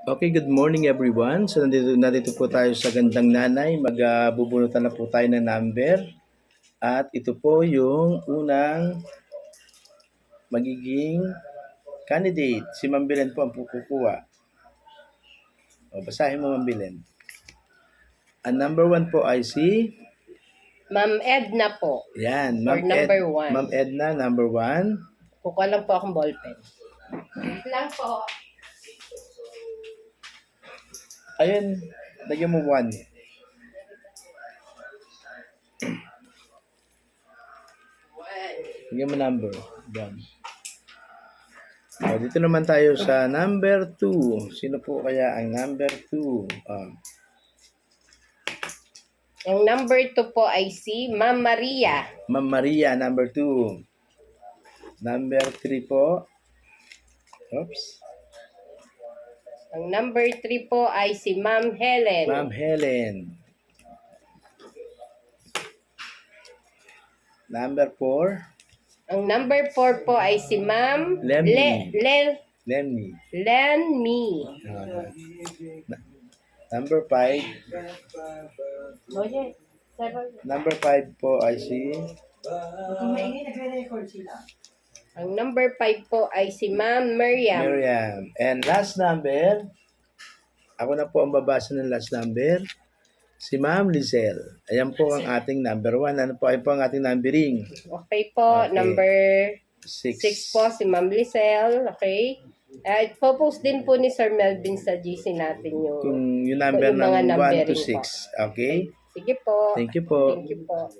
Okay, good morning everyone. So nandito po tayo sa Gandang Nanay. Magbubunutan na po tayo ng number. At ito po yung unang magiging candidate. Si Mambilen po ang kukuha. O, basahin mo Mambilen. Ang number 1 po ay si... Ma'am Edna po. Yan, Or number 1. Ma'am Edna, number 1. Kukuha lang po akong ballpen. Lang po. Ayun, lagyan mo 1. Lagyan mo number. Yan. O, dito naman tayo sa number 2. Sino po kaya ang number 2? Ang number 2 po ay si Ma'am Maria. Ma'am Maria, number 2. Number 3 po. Oops. Ang number 3 po ay si Ma'am Helen. Ma'am Helen. Number 4. Ang number 4 po ay si Ma'am Lemmy. Lenmi. Number 5. Number 5 po ay si... Ang number 5 po ay si Ma'am Miriam. Miriam. And last number, ako na po ang babasa ng last number, si Ma'am Lizelle. Ayan po ang ating number 1. Ano po? Ayan po ang ating numbering. Okay po. Okay. Number 6 po si Ma'am Lizelle. Okay. Popost din po ni Sir Melvin sa GC natin yung number yung mga ng 1 to numbering 6. Okay? Sige po. Thank you po. Thank you po.